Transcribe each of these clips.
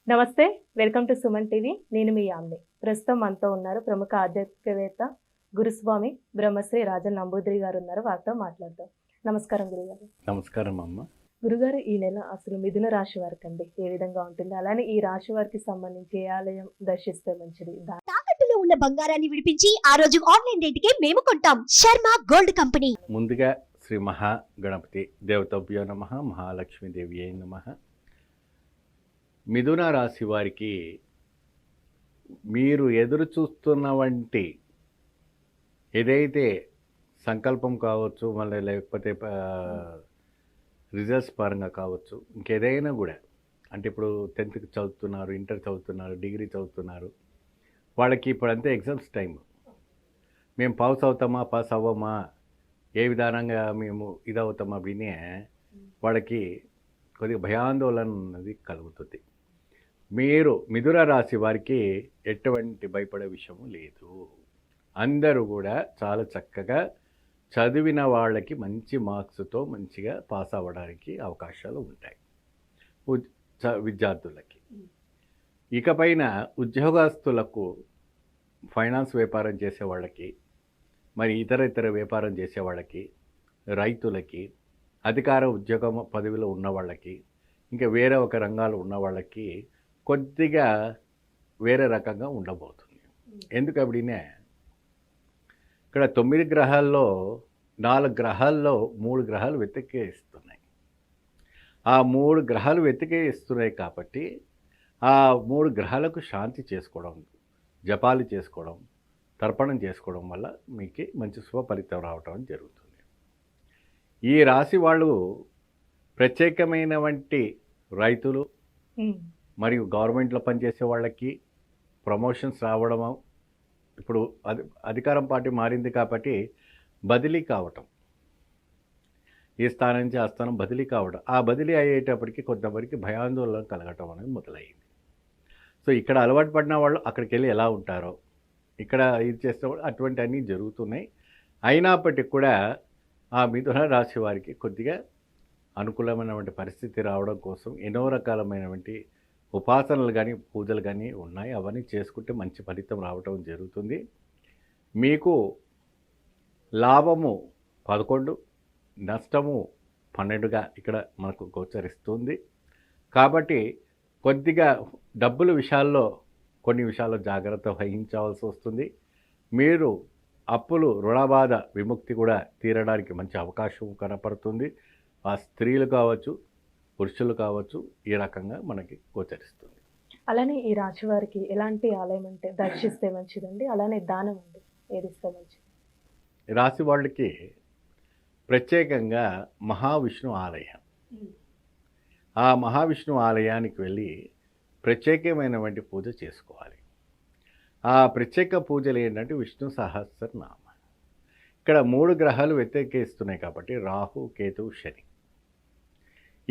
నమస్తే. Welcome to Suman TV. నేను మీ యామిని. ప్రస్తుతం మనతో ఉన్నారు ప్రముఖ ఆధ్యాత్మికవేత్త గురుస్వామి బ్రహ్మశ్రీ రాజన్ నంబూద్రి గారు ఉన్నారు. వారితో మాట్లాడదాం. నమస్కారం గురుగారు. నమస్కారం అమ్మ. గురుగారు, ఈ నెల అసలు మిథున రాశి వారికండి ఏ విధంగా ఉంటుంది? అలానే ఈ రాశి వారికి సంబంధించి ఏ ఆలయం దర్శిస్తే మంచిది? తాకట్టులో ఉన్న బంగారాన్ని విడిపించి ఆ రోజు ఆన్లైన్ రేటుకే మేము కొంటాం. Sharma gold company. ముందుగా శ్రీ మహా గణపతి దేవతభ్యో నమః, మహాలక్ష్మీదేవి అయి నమః. మిథున రాశి వారికి మీరు ఎదురు చూస్తున్న వంటి ఏదైతే సంకల్పం కావచ్చు, మళ్ళీ లేకపోతే రిజల్ట్స్ పరంగా కావచ్చు, ఇంకేదైనా కూడా, అంటే ఇప్పుడు 10th చదువుతున్నారు, ఇంటర్ చదువుతున్నారు, డిగ్రీ చదువుతున్నారు, వాళ్ళకి ఇప్పుడంతా ఎగ్జామ్స్ టైం. మేము పాస్ అవుతామా, పాస్ అవ్వమా, ఏ విధానంగా మేము ఇదవుతామా వినే వాళ్ళకి కొద్దిగా భయాందోళన అన్నది కలుగుతుంది. మీరు మిథున రాశి వారికి ఎటువంటి భయపడే విషయం లేదు. అందరూ కూడా చాలా చక్కగా చదివిన వాళ్ళకి మంచి మార్క్స్తో మంచిగా పాస్ అవ్వడానికి అవకాశాలు ఉంటాయి విద్యార్థులకి. ఇకపైన ఉద్యోగస్తులకు, ఫైనాన్స్ వ్యాపారం చేసే వాళ్ళకి, మరి ఇతర వ్యాపారం చేసే వాళ్ళకి, రైతులకి, అధికార ఉద్యోగం పదవిలో ఉన్న వాళ్ళకి, ఇంకా వేరే ఒక రంగాలు ఉన్న వాళ్ళకి కొద్దిగా వేరే రకంగా ఉండబోతుంది. ఎందుకు అప్పుడినే ఇక్కడ 9 గ్రహాల్లో 4 గ్రహాల్లో 3 గ్రహాలు వెతికేస్తున్నాయి. ఆ 3 గ్రహాలు వెతికేస్తున్నాయి కాబట్టి ఆ 3 గ్రహాలకు శాంతి చేసుకోవడం, జపాలు చేసుకోవడం, తర్పణం చేసుకోవడం వల్ల మీకు మంచి శుభ ఫలితం రావటం జరుగుతుంది. ఈ రాశి వాళ్ళు ప్రత్యేకమైన వంటి రైతులు మరియు గవర్నమెంట్లో పనిచేసే వాళ్ళకి ప్రమోషన్స్ రావడం, ఇప్పుడు అధికారం పార్టీ మారింది కాబట్టి బదిలీ కావటం, ఈ స్థానం నుంచి ఆ స్థానం బదిలీ కావడం, ఆ బదిలీ అయ్యేటప్పటికి కొంతమందికి భయాందోళన కలగటం అనేది మొదలైంది. సో ఇక్కడ అలవాటు పడిన వాళ్ళు అక్కడికి వెళ్ళి ఎలా ఉంటారో, ఇక్కడ ఇది చేస్తే అటువంటి అన్నీ జరుగుతున్నాయి. అయినప్పటికీ కూడా ఆ మిథున రాశి వారికి కొద్దిగా అనుకూలమైనటువంటి పరిస్థితి రావడం కోసం ఎన్నో రకాలమైనటువంటి ఉపాసనలు కానీ పూజలు కానీ ఉన్నాయి. అవన్నీ చేసుకుంటే మంచి ఫలితం రావటం జరుగుతుంది. మీకు లాభము 11, నష్టము 12గా ఇక్కడ మనకు గోచరిస్తుంది. కాబట్టి కొద్దిగా డబ్బుల విషయాల్లో కొన్ని విషయాల్లో జాగ్రత్త వహించవలసి వస్తుంది. మీరు అప్పులు, రుణబాధ విముక్తి కూడా తీరడానికి మంచి అవకాశం కనపడుతుంది. ఆ స్త్రీలు కావచ్చు, పురుషులు కావచ్చు, ఈ రకంగా మనకి గోచరిస్తుంది. అలానే ఈ రాశి వారికి ఎలాంటి ఆలయం అంటే దర్శిస్తే మంచిదండి? అలానే దానం అండి ఏది ఇస్తే మంచిది? రాశి వాళ్ళకి ప్రత్యేకంగా మహావిష్ణు ఆలయం, ఆ మహావిష్ణు ఆలయానికి వెళ్ళి ప్రత్యేకమైనటువంటి పూజ చేసుకోవాలి. ఆ ప్రత్యేక పూజలు ఏంటంటే విష్ణు సహస్రనామ. ఇక్కడ 3 గ్రహాలు వ్యతిరేకిస్తున్నాయి కాబట్టి రాహు, కేతు, శని,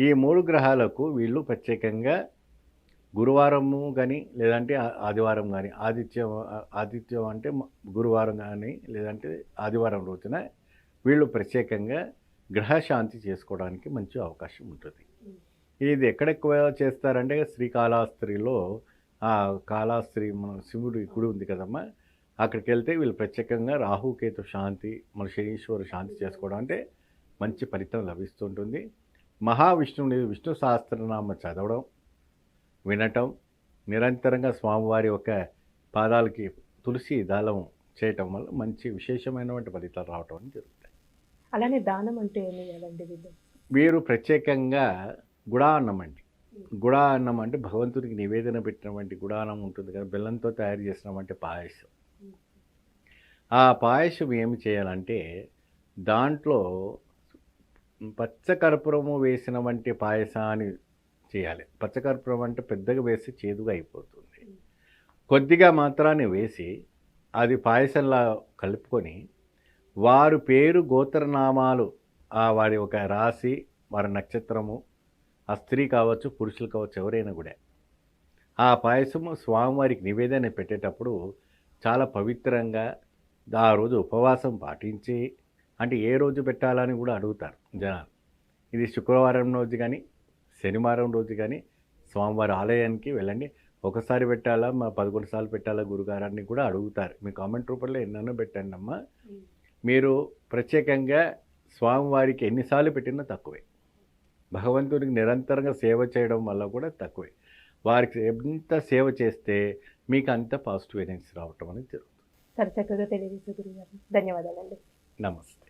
ఈ 3 గ్రహాలకు వీళ్ళు ప్రత్యేకంగా గురువారము కానీ లేదంటే ఆదివారం కానీ, ఆదిత్యం అంటే గురువారం కానీ లేదంటే ఆదివారం రోజున వీళ్ళు ప్రత్యేకంగా గ్రహశాంతి చేసుకోవడానికి మంచి అవకాశం ఉంటుంది. ఇది ఎక్కడెక్కువ చేస్తారంటే శ్రీకాళహస్తిలో, ఆ కాళహస్తి మన శివుడి గుడి ఉంది కదమ్మా, అక్కడికి వెళ్తే వీళ్ళు ప్రత్యేకంగా రాహుకేతు శాంతి, మన శనీశ్వరు శాంతి చేసుకోవడం అంటే మంచి ఫలితం లభిస్తుంటుంది. మహావిష్ణువుని విష్ణు సహస్రనామ చదవడం, వినటం, నిరంతరంగా స్వామివారి యొక్క పాదాలకి తులసి దళం చేయటం వల్ల మంచి విశేషమైనటువంటి ఫలితాలు రావటం జరుగుతాయి. అలానే దానం అంటే ఏమి ఇవ్వాలండి వీళ్ళు? వీరు ప్రత్యేకంగా గుడాన్నం అండి. గుడాన్నం అంటే భగవంతుడికి నివేదన పెట్టినటువంటి గుడాన్నం ఉంటుంది కదా, బెల్లంతో తయారు చేసినటువంటి పాయసం. ఆ పాయసం ఏమి చేయాలంటే దాంట్లో పచ్చకర్పూరము వేసిన వంటి పాయసాన్ని చేయాలి. పచ్చకర్పూరం అంటే పెద్దగా వేసి చేదుగా అయిపోతుంది. కొద్దిగా మాత్రాన్ని వేసి అది పాయసంలా కలుపుకొని వారి పేరు, గోత్రనామాలు, వారి ఒక రాశి, వారి నక్షత్రము, ఆ స్త్రీ కావచ్చు, పురుషులు కావచ్చు, ఎవరైనా కూడా ఆ పాయసము స్వామివారికి నివేదన పెట్టేటప్పుడు చాలా పవిత్రంగా ఆ రోజు ఉపవాసం పాటించి, అంటే ఏ రోజు పెట్టాలని కూడా అడుగుతారు జనాలు. ఇది శుక్రవారం రోజు కానీ, శనివారం రోజు కానీ, స్వామివారి ఆలయానికి వెళ్ళండి. ఒకసారి పెట్టాలా, 11 సార్లు పెట్టాలా గురుగారాన్ని కూడా అడుగుతారు. మీ కామెంట్ రూపంలో ఎన్నెన్నో పెట్టండి అమ్మా. మీరు ప్రత్యేకంగా స్వామివారికి ఎన్నిసార్లు పెట్టినా తక్కువే. భగవంతునికి నిరంతరంగా సేవ చేయడం వల్ల కూడా తక్కువే. వారికి ఎంత సేవ చేస్తే మీకు అంత పాజిటివ్ ఎనర్జీ రావటం అనేది జరుగుతుంది. చాలా చక్కగా తెలియజేశారు గురుగారు. ధన్యవాదాలండి. నమస్తే.